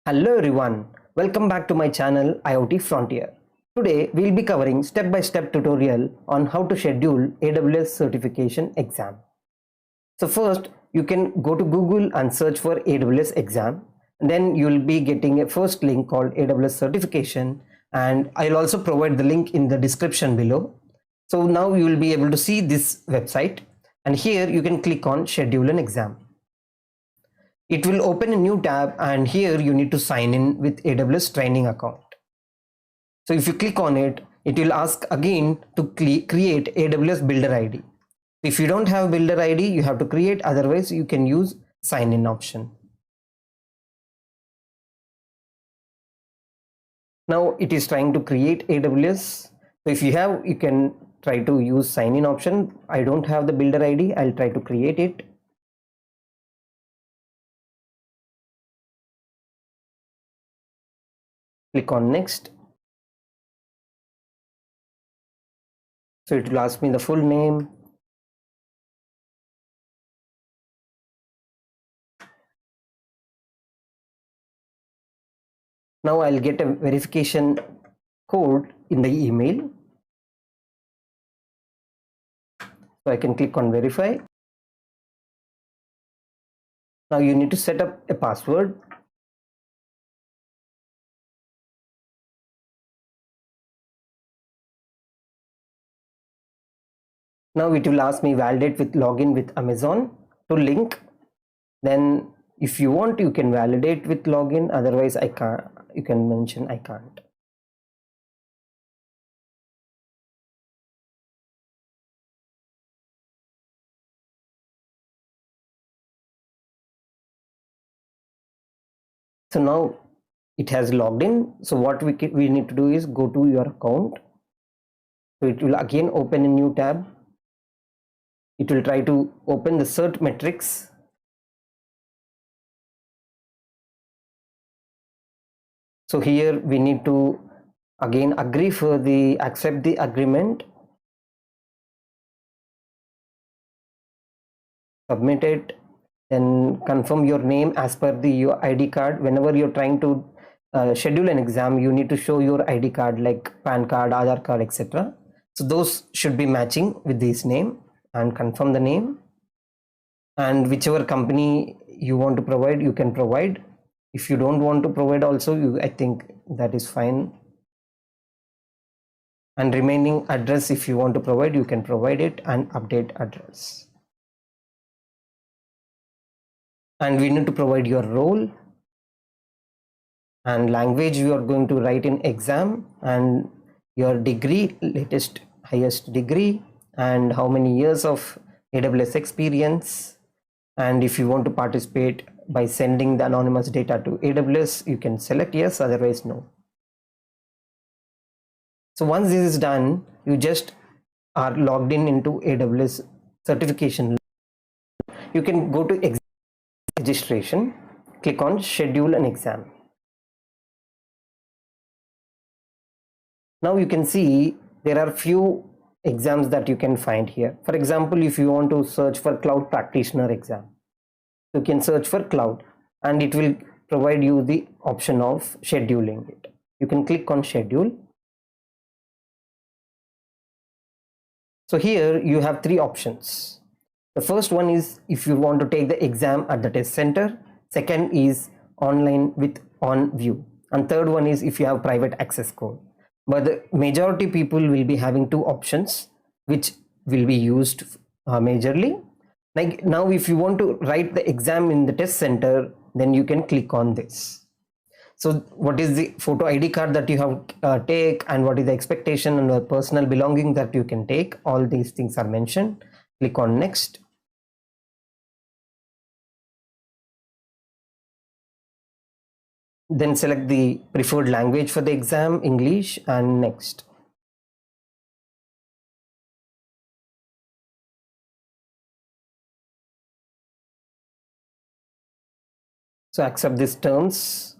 Hello everyone, welcome back to my channel IoT Frontier. Today we'll be covering step-by-step tutorial on how to schedule AWS certification exam. So first you can go to Google and search for AWS exam. Then you'll be getting a first link called AWS certification, and I'll also provide the link in the description below. So now you will be able to see this website, and here you can click on schedule an exam. It will open a new tab, and here you need to sign in with AWS training account. So if you click on it, it will ask again to create AWS builder ID. If you don't have builder ID, you have to create, otherwise you can use sign in option. Now it is trying to create AWS. So if you have, you can try to use sign in option. I don't have the builder ID, I'll try to create it. Click on next. So it will ask me the full name. Now I'll get a verification code in the email. So I can click on verify. Now you need to set up a password. Now it will ask me validate with login with Amazon to link. Then if you want, you can validate with login, otherwise I can't. You can mention I can't. So now it has logged in. So what we need to do is go to your account. So it will again open a new tab. It will try to open the cert metrics. So here we need to again agree for the accept the agreement, submit it, then confirm your name as per your ID card. Whenever you're trying to schedule an exam, you need to show your ID card like PAN card, Aadhaar card, etc. So those should be matching with this name, and confirm the name, and whichever company you want to provide, you can provide. If you don't want to provide also, I think that is fine. And remaining address, if you want to provide, you can provide it, and update address. And we need to provide your role and language you are going to write in exam, and your degree, latest highest degree, and how many years of AWS experience. And if you want to participate by sending the anonymous data to AWS, you can select yes, otherwise no. So once this is done, you just are logged in into AWS certification. You can go to exam registration, click on schedule an exam. Now you can see there are few exams that you can find here. For example, if you want to search for cloud practitioner exam, you can search for cloud, and it will provide you the option of scheduling it. You can click on schedule. So here you have three options. The first one is if you want to take the exam at the test center. Second is online with on view, and third one is if you have private access code. But the majority people will be having two options which will be used majorly. Like now, if you want to write the exam in the test center, then you can click on this. So what is the photo ID card that you have take, and what is the expectation and the personal belonging that you can take, all these things are mentioned. Click on next. Then select the preferred language for the exam, English, and next. So accept these terms.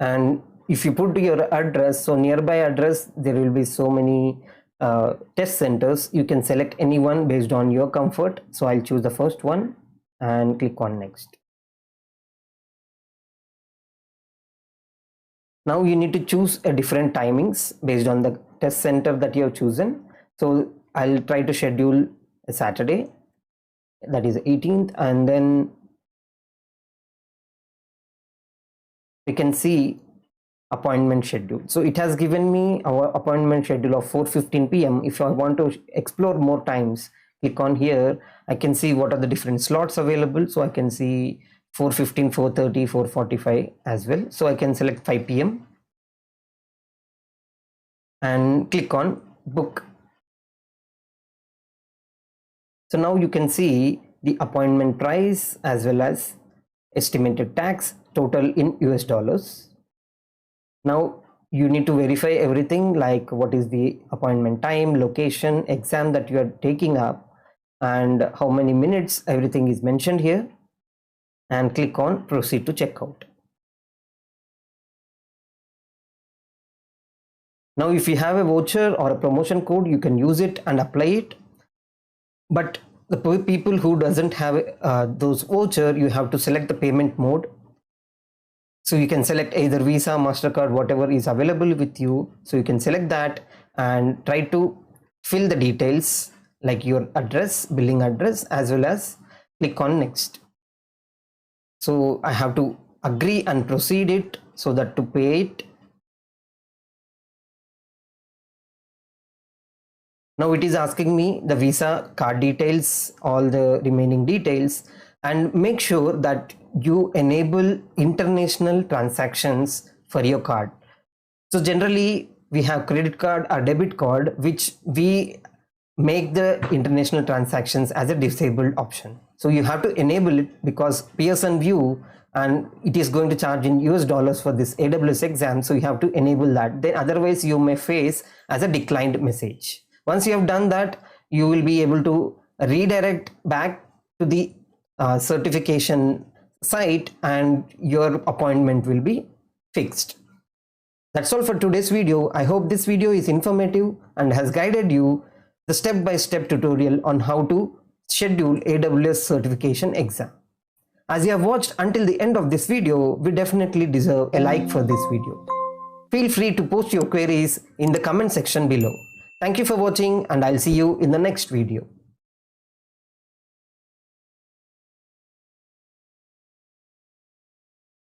And if you put your address, so nearby address, there will be so many test centers, you can select any one based on your comfort. So I'll choose the first one and click on next. Now you need to choose a different timings based on the test center that you have chosen. So I'll try to schedule a Saturday, that is 18th, and then we can see appointment schedule. So it has given me our appointment schedule of 4:15 p.m. If I want to explore more times, click on here. I can see what are the different slots available. So I can see 4:15, 4:30, 4:45 as well. So I can select 5 p.m. and click on book. So now you can see the appointment price as well as estimated tax total in US dollars. Now you need to verify everything, like what is the appointment time, location, exam that you are taking up, and how many minutes. Everything is mentioned here, and click on proceed to checkout. Now if you have a voucher or a promotion code, you can use it and apply it. But the people who doesn't have those voucher, you have to select the payment mode. So you can select either Visa, MasterCard, whatever is available with you. So you can select that and try to fill the details like your address, billing address, as well as click on next. So I have to agree and proceed it so that to pay it. Now it is asking me the Visa card details, all the remaining details, and make sure that you enable international transactions for your card. So generally we have credit card or debit card, which we make the international transactions as a disabled option. So you have to enable it because Pearson Vue, and it is going to charge in US dollars for this AWS exam. So you have to enable that. Then otherwise you may face as a declined message. Once you have done that, you will be able to redirect back to the certification site and your appointment will be fixed. That's all for today's video. I hope this video is informative and has guided you the step-by-step tutorial on how to schedule AWS certification exam. As you have watched until the end of this video, we definitely deserve a like for this video. Feel free to post your queries in the comment section below. Thank you for watching, and I'll see you in the next video.